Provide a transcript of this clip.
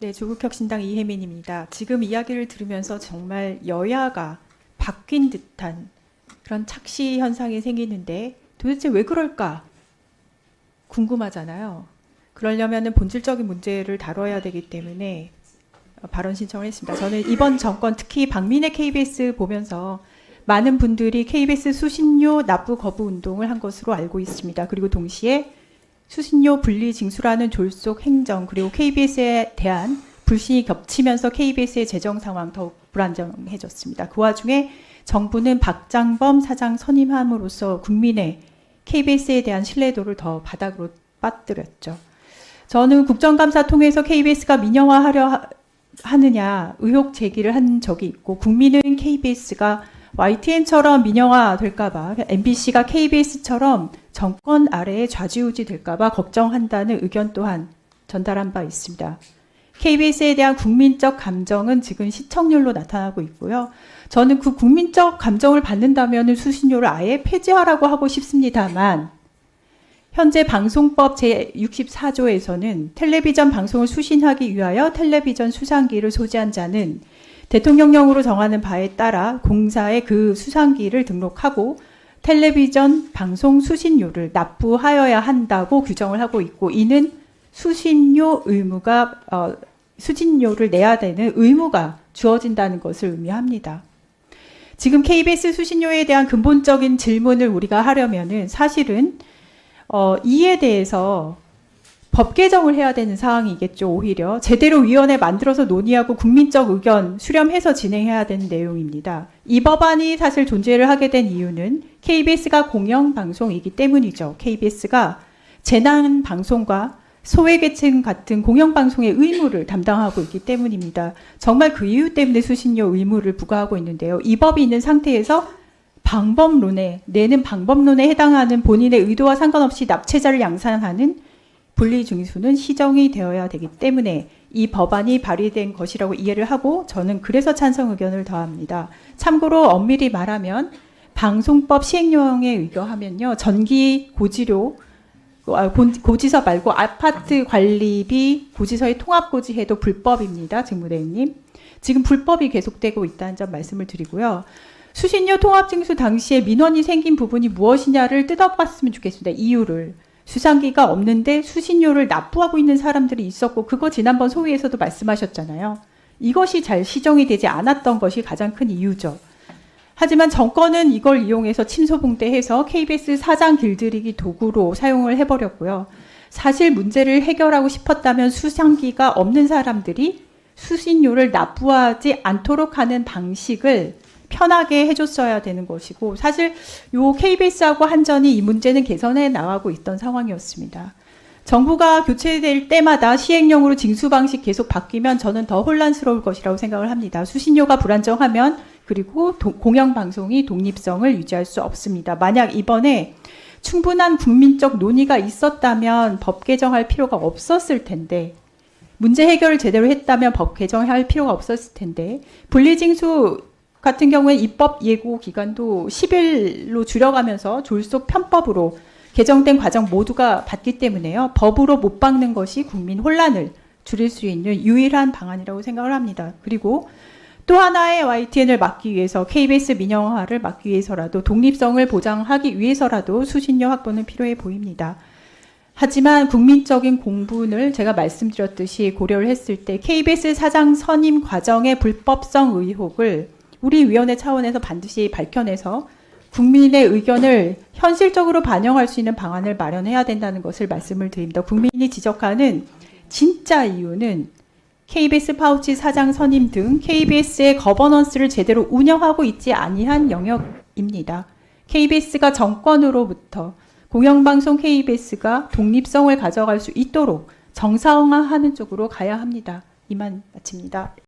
네, 조국혁신당 이혜민입니다. 지금 이야기를 들으면서 정말 여야가 바뀐 듯한 그런 착시 현상이 생기는데 도대체 왜 그럴까 궁금하잖아요. 그러려면 본질적인 문제를 다뤄야 되기 때문에 발언 신청을 했습니다. 저는 이번 정권 특히 박민의 KBS 보면서 많은 분들이 KBS 수신료 납부 거부 운동을 한 것으로 알고 있습니다. 그리고 동시에 수신료 분리 징수라는 졸속 행정 그리고 KBS에 대한 불신이 겹치면서 KBS의 재정 상황 더욱 불안정해졌습니다. 그 와중에 정부는 박장범 사장 선임함으로써 국민의 KBS에 대한 신뢰도를 더 바닥으로 빠뜨렸죠. 저는 국정감사 통해서 KBS가 민영화하려 하느냐 의혹 제기를 한 적이 있고 국민은 KBS가 YTN처럼 민영화 될까봐 MBC가 KBS처럼 정권 아래에 좌지우지 될까봐 걱정한다는 의견 또한 전달한 바 있습니다. KBS에 대한 국민적 감정은 지금 시청률로 나타나고 있고요. 저는 그 국민적 감정을 받는다면 수신료를 아예 폐지하라고 하고 싶습니다만 현재 방송법 제64조에서는 텔레비전 방송을 수신하기 위하여 텔레비전 수상기를 소지한 자는 대통령령으로 정하는 바에 따라 공사에 그 수상기를 등록하고 텔레비전 방송 수신료를 납부하여야 한다고 규정을 하고 있고 이는 수신료 의무가 수신료를 내야 되는 의무가 주어진다는 것을 의미합니다. 지금 KBS 수신료에 대한 근본적인 질문을 우리가 하려면은 사실은 이에 대해서 법 개정을 해야 되는 상황이겠죠. 오히려 제대로 위원회 만들어서 논의하고 국민적 의견 수렴해서 진행해야 되는 내용입니다. 이 법안이 사실 존재를 하게 된 이유는 KBS가 공영방송이기 때문이죠. KBS가 재난방송과 소외계층 같은 공영방송의 의무를 담당하고 있기 때문입니다. 정말 그 이유 때문에 수신료 의무를 부과하고 있는데요. 이 법이 있는 상태에서 내는 방법론에 해당하는 본인의 의도와 상관없이 납체자를 양산하는 분리징수는 시정이 되어야 되기 때문에 이 법안이 발의된 것이라고 이해를 하고 저는 그래서 찬성 의견을 더합니다. 참고로 엄밀히 말하면 방송법 시행령에 의거하면요. 전기 고지료, 고지서 말고 아파트 관리비 고지서의 통합고지해도 불법입니다. 직무대행님. 지금 불법이 계속되고 있다는 점 말씀을 드리고요. 수신료 통합징수 당시에 민원이 생긴 부분이 무엇이냐를 뜯어봤으면 좋겠습니다. 이유를. 수상기가 없는데 수신료를 납부하고 있는 사람들이 있었고 그거 지난번 소위에서도 말씀하셨잖아요. 이것이 잘 시정이 되지 않았던 것이 가장 큰 이유죠. 하지만 정권은 이걸 이용해서 침소봉대해서 KBS 사장 길들이기 도구로 사용을 해버렸고요. 사실 문제를 해결하고 싶었다면 수상기가 없는 사람들이 수신료를 납부하지 않도록 하는 방식을 편하게 해줬어야 되는 것이고 사실 요 KBS하고 한전이 이 문제는 개선해 나가고 있던 상황이었습니다. 정부가 교체될 때마다 시행령으로 징수 방식 계속 바뀌면 저는 더 혼란스러울 것이라고 생각을 합니다. 수신료가 불안정하면 그리고 공영방송이 독립성을 유지할 수 없습니다. 만약 이번에 충분한 국민적 논의가 있었다면 법 개정할 필요가 없었을 텐데 문제 해결을 제대로 했다면 법 개정할 필요가 없었을 텐데 분리징수 같은 경우에 입법 예고 기간도 10일로 줄여가면서 졸속 편법으로 개정된 과정 모두가 봤기 때문에요. 법으로 못 박는 것이 국민 혼란을 줄일 수 있는 유일한 방안이라고 생각을 합니다. 그리고 또 하나의 YTN을 막기 위해서 KBS 민영화를 막기 위해서라도 독립성을 보장하기 위해서라도 수신료 확보는 필요해 보입니다. 하지만 국민적인 공분을 제가 말씀드렸듯이 고려를 했을 때 KBS 사장 선임 과정의 불법성 의혹을 우리 위원회 차원에서 반드시 밝혀내서 국민의 의견을 현실적으로 반영할 수 있는 방안을 마련해야 된다는 것을 말씀을 드립니다. 국민이 지적하는 진짜 이유는 KBS 파우치 사장 선임 등 KBS의 거버넌스를 제대로 운영하고 있지 아니한 영역입니다. KBS가 정권으로부터 공영방송 KBS가 독립성을 가져갈 수 있도록 정상화하는 쪽으로 가야 합니다. 이만 마칩니다.